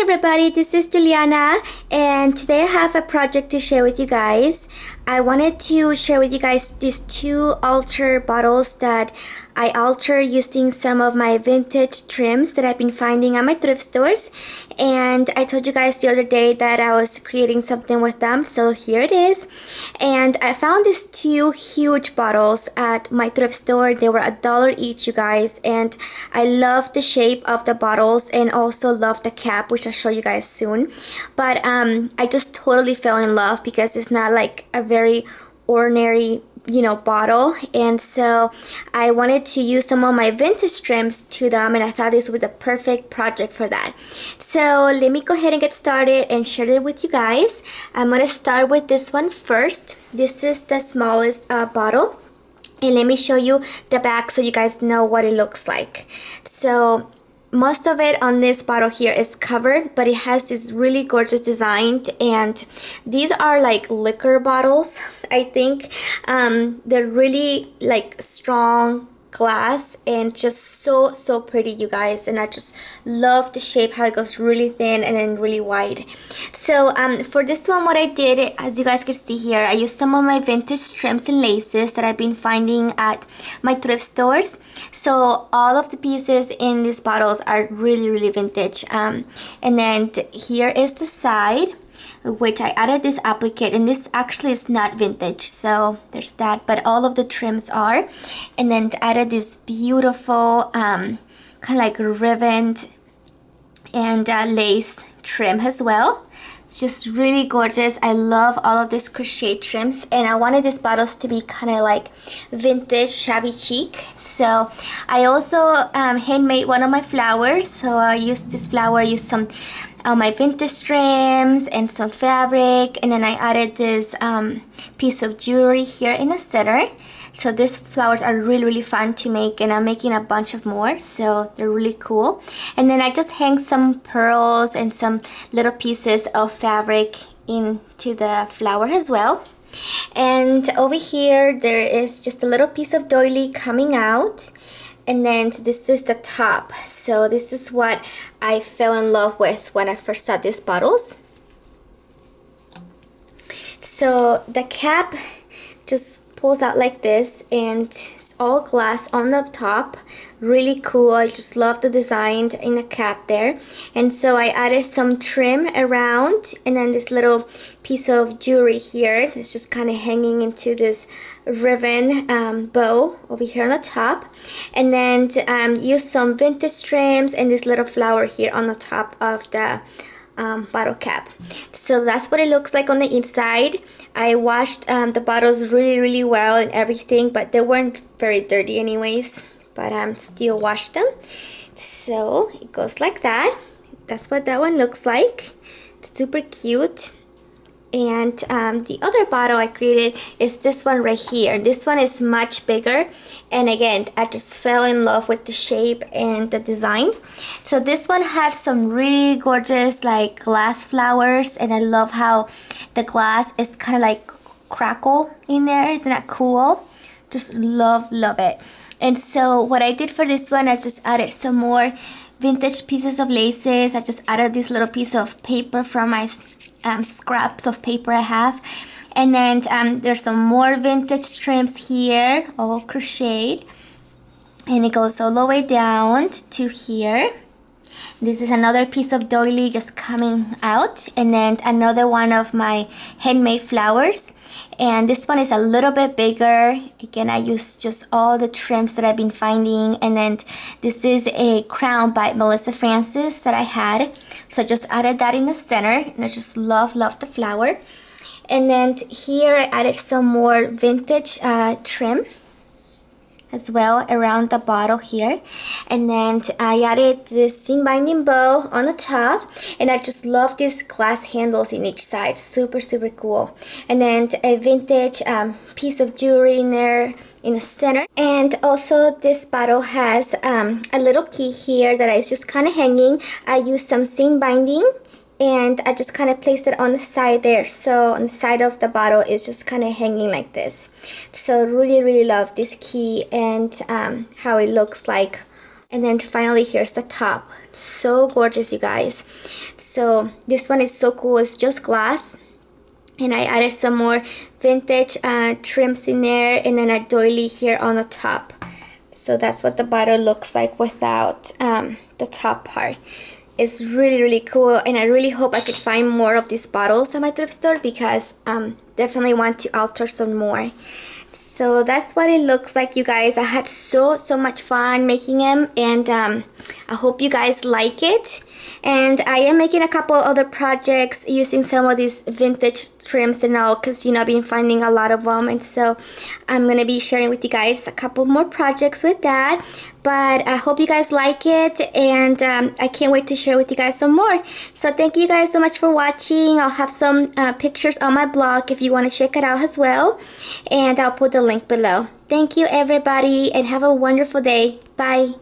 everybody, this is Juliana, and today I have a project to share with you guys. I wanted to share with you guys these two altar bottles that I alter using some of my vintage trims that I've been finding at my thrift stores. And I told you guys the other day that I was creating something with them, so here it is. And I found these two huge bottles at my thrift store. They were $1 each, you guys, and I love the shape of the bottles and also love the cap, which I'll show you guys soon. But I just totally fell in love because it's not like a very ordinary bottle, and so I wanted to use some of my vintage trims to them, and I thought this was the perfect project for that. So let me go ahead and get started and share it with you guys. I'm gonna start with this one first. This is the smallest bottle, and let me show you the back so you guys know what it looks like. So most of it on this bottle here is covered, but it has this really gorgeous design, and these are like liquor bottles, I think. They're really like strong glass and just so pretty, you guys, and I just love the shape, how it goes really thin and then really wide. So for this one, what I did, as you guys can see here, I used some of my vintage trims and laces that I've been finding at my thrift stores. So all of the pieces in these bottles are really vintage. And then here is the side, which I added this applique, and this actually is not vintage, so there's that, but all of the trims are. And then added this beautiful kind of like ribboned and lace trim as well. It's just really gorgeous. I love all of these crochet trims, and I wanted these bottles to be kind of like vintage shabby chic. So I also handmade one of my flowers. So I used this flower, used some my vintage trims and some fabric, and then I added this piece of jewelry here in the center. So these flowers are really fun to make, and I'm making a bunch of more, so they're really cool. And then I just hang some pearls and some little pieces of fabric into the flower as well. And over here there is just a little piece of doily coming out, and then this is the top. So this is what I fell in love with when I first saw these bottles. So the cap just pulls out like this, and it's all glass on the top. Really cool. I just love the design in the cap there. And so I added some trim around, and then this little piece of jewelry here that's just kind of hanging into this ribbon bow over here on the top. And then use some vintage trims and this little flower here on the top of the bottle cap. So that's what it looks like on the inside. I washed the bottles really well and everything, but they weren't very dirty anyways, but still washed them. So it goes like that. That's what that one looks like. Super cute. And the other bottle I created is this one right here. This one is much bigger, and again, I just fell in love with the shape and the design. So this one had some really gorgeous like glass flowers, and I love how the glass is kind of like crackle in there. Isn't that cool? Just love it. And so what I did for this one, I just added some more vintage pieces of laces. I just added this little piece of paper from my scraps of paper I have, and then there's some more vintage trims here, all crocheted, and it goes all the way down to here. This is another piece of doily just coming out, and then another one of my handmade flowers, and this one is a little bit bigger. Again, I use just all the trims that I've been finding. And then this is a crown by Melissa Francis that I had, so I just added that in the center, and I just love the flower. And then here I added some more vintage trim as well around the bottle here, and then I added this seam binding bow on the top, and I just love these glass handles in each side. Super cool. And then a vintage piece of jewelry in there in the center. And also this bottle has a little key here that is just kind of hanging. I used some seam binding, and I just kind of placed it on the side there, so on the side of the bottle is just kind of hanging like this. So really love this key and how it looks like And then finally, here's the top. So gorgeous, you guys. So this one is so cool. It's just glass. And I added some more vintage trims in there, and then a doily here on the top. So that's what the bottle looks like without the top part. It's really, really cool, and I really hope I could find more of these bottles at my thrift store, because definitely want to alter some more. So that's what it looks like, you guys. I had so much fun making them, and I hope you guys like it. And I am making a couple other projects using some of these vintage trims and all, because I've been finding a lot of them, and so I'm gonna be sharing with you guys a couple more projects with that. But I hope you guys like it, and I can't wait to share with you guys some more. So thank you guys so much for watching. I'll have some pictures on my blog if you want to check it out as well, and I'll put the link below. Thank you, everybody, and have a wonderful day. Bye.